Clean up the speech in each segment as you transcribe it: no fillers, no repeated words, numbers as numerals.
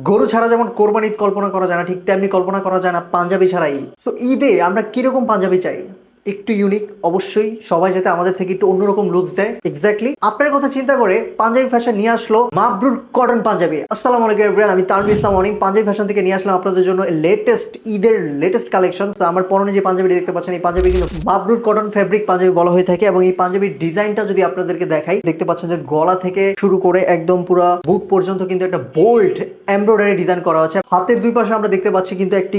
গরু ছাড়া যেমন কোরবানি ঈদ কল্পনা করা যায় না, ঠিক তেমনি কল্পনা করা যায় না পাঞ্জাবি ছাড়া ঈদ। সো ঈদে আমরা কিরকম পাঞ্জাবি চাই? একটু ইউনিক অবশ্যই, সবাই যাতে আমাদের থেকে একটু অন্যরকম লুকস দেয়। এক্স্যাক্টলি আপনার কথা চিন্তা করে পাঞ্জাবি ফ্যাশন নিয়ে আসলো মাবরুর কটন পাঞ্জাবি। আসসালামু আলাইকুম এভরিওয়ান, আমি তানভীর ইসলাম অনিক পাঞ্জাবি ফ্যাশন থেকে নিয়ে আসলাম আপনাদের জন্য লেটেস্ট ঈদের লেটেস্ট কালেকশন। তো আমার পরনে যে পাঞ্জাবিটি দেখতে পাচ্ছেন, এই পাঞ্জাবি কিন্তু মাবরুর কটন ফেব্রিক পাঞ্জাবি বলা হয়ে থাকে। এবং এই পাঞ্জাবির ডিজাইনটা যদি আপনাদেরকে দেখাই, দেখতে পাচ্ছেন যে গলা থেকে শুরু করে একদম পুরো বুক পর্যন্ত কিন্তু একটা বোল্ড এমব্রয়ডারি ডিজাইন করা আছে। হাতের দুই পাশে আমরা দেখতে পাচ্ছি কিন্তু একটি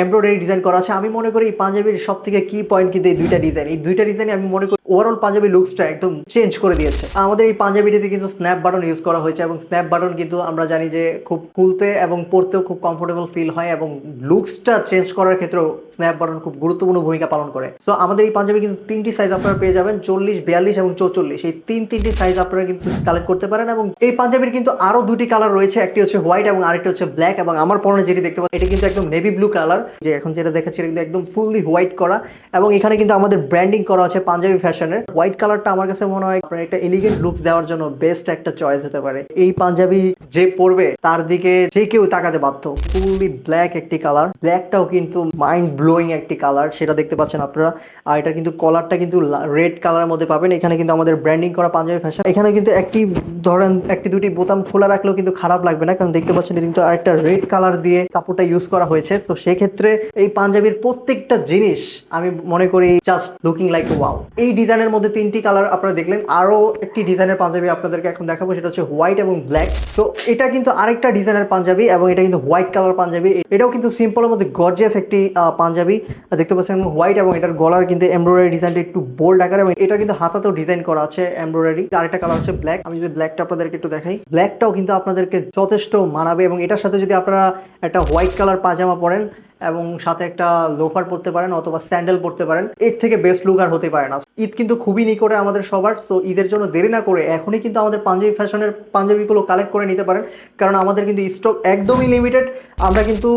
এমব্রয়ডারি ডিজাইন করা আছে। আমি মনে করি এই পাঞ্জাবির সব থেকে কি পয়েন্ট কিন্তু এই দুইটা ডিজাইন। এই দুইটা ডিজাইনে আমি মনে করি ওভারঅল পাঞ্জাবি লুকসটা একদম চেঞ্জ করে দিয়েছে। আমাদের এই পাঞ্জাবিটিতে কিন্তু স্ন্যাপ বাটন ইউজ করা হয়েছে, এবং স্ন্যাপ বাটন কিন্তু আমরা জানি যে খুব খুলতে এবং পরতেও খুব কমফোর্টেবল ফিল হয়, এবং লুকসটা চেঞ্জ করার ক্ষেত্রেও স্ন্যাপ বাটন খুব গুরুত্বপূর্ণ ভূমিকা পালন করে। সো আমাদের এই পাঞ্জাবি কিন্তু তিনটি সাইজ আপনারা পেয়ে যাবেন, 40, 42 এবং 44। এই তিনটি সাইজ আপনারা কিন্তু কালেক্ট করতে পারেন। এবং এই পাঞ্জাবির কিন্তু আরো দুটি কালার রয়েছে, একটি হচ্ছে হোয়াইট এবং আরেকটি হচ্ছে ব্ল্যাক। এবং আমার পরনে যেটি দেখতে পাচ্ছেন, এটা কিন্তু একদম নেভি ব্লু কালার, যে এখন যেটা দেখাচ্ছি এটা কিন্তু একদম ফুললি হোয়াইট করা। এবং এখানে কিন্তু আমাদের ব্র্যান্ডিং করা আছে পাঞ্জাবি ফ্যাশনের। হোয়াইট কালারটা আমার কাছে মনে হয় আপনার একটা এলিগেন্ট লুকস দেওয়ার জন্য বেস্ট একটা চয়েস হতে পারে। এই পাঞ্জাবি যে পরবে তার দিকে যে কেউ তাকাতে বাধ্য। ফুললি ব্ল্যাক একটি কালার, ব্ল্যাকটাও কিন্তু মাইন্ড ব্লোয়িং একটি কালার, সেটা দেখতে পাচ্ছেন আপনারা। আর এটা কিন্তু কলারটা কিন্তু রেড কালারের মধ্যে পাবেন। এখানে কিন্তু আমাদের ব্র্যান্ডিং করা পাঞ্জাবি ফ্যাশন। এখানে কিন্তু একটি ধরেন একটি দুটি বোতাম খোলা রাখলেও কিন্তু খারাপ লাগবে না, কারণ দেখতে পাচ্ছেন এটা কিন্তু আরেকটা রেড কালার দিয়ে কাপড়টা ইউজ করা হয়েছে। তো সেক্ষেত্রে এই পাঞ্জাবির প্রত্যেকটা জিনিস আমি মনে করি জাস্ট লুকিং লাইক ওয়াও। এই ডিজাইনের মধ্যে তিনটি কালার আপনারা দেখলেন, আরো একটি ডিজাইনের পাঞ্জাবি আপনাদেরকে এখন দেখাবো, সেটা হচ্ছে হোয়াইট এবং ব্ল্যাক। তো এটা কিন্তু আরেকটা ডিজাইনের পাঞ্জাবি, এবং এটা কিন্তু হোয়াইট কালার পাঞ্জাবি। এটাও কিন্তু সিম্পলের মধ্যে গর্জিয়াস একটি পাঞ্জাবি দেখতে পাচ্ছেন, হোয়াইট। এবং এটার গলার কিন্তু এমব্রয়ডারি ডিজাইনটা একটু বোল্ড আকারে, এবং এটা কিন্তু হাতাতেও ডিজাইন করা আছে এমব্রয়ডারি। আরেকটা কালার হচ্ছে ব্ল্যাক। আমি যদি ব্ল্যাকটা আপনাদেরকে একটু দেখাই, ব্ল্যাকটাও কিন্তু আপনাদেরকে যথেষ্ট মানাবে। এবং এটার সাথে যদি আপনারা একটা হোয়াইট কালার পাজামা পরেন এবং সাথে একটা লোফার পরতে পারেন অথবা স্যান্ডেল পরতে পারেন, এর থেকে বেস্ট লুক আর হতে পারে না। ঈদ কিন্তু খুবই নিকটে আমাদের সবার। সো ঈদের জন্য দেরি না করে এখনই কিন্তু আমাদের পাঞ্জাবি ফ্যাশনের পাঞ্জাবিগুলো কালেক্ট করে নিতে পারেন, কারণ আমাদের কিন্তু স্টক একদমই লিমিটেড। আমরা কিন্তু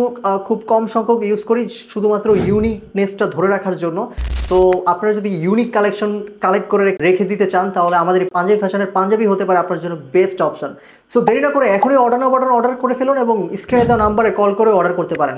খুব কম সংখ্যক ইউজ করি, শুধুমাত্র ইউনিকনেসটা ধরে রাখার জন্য। তো আপনারা যদি ইউনিক কালেকশন কালেক্ট করে রেখে দিতে চান, তাহলে আমাদের এই পাঞ্জাবি ফ্যাশনের পাঞ্জাবি হতে পারে আপনার জন্য বেস্ট অপশন। সো দেরি না করে এখনই অর্ডার না বাটন অর্ডার করে ফেলুন, এবং স্ক্রিনে দেওয়া নাম্বারে কল করে অর্ডার করতে পারেন।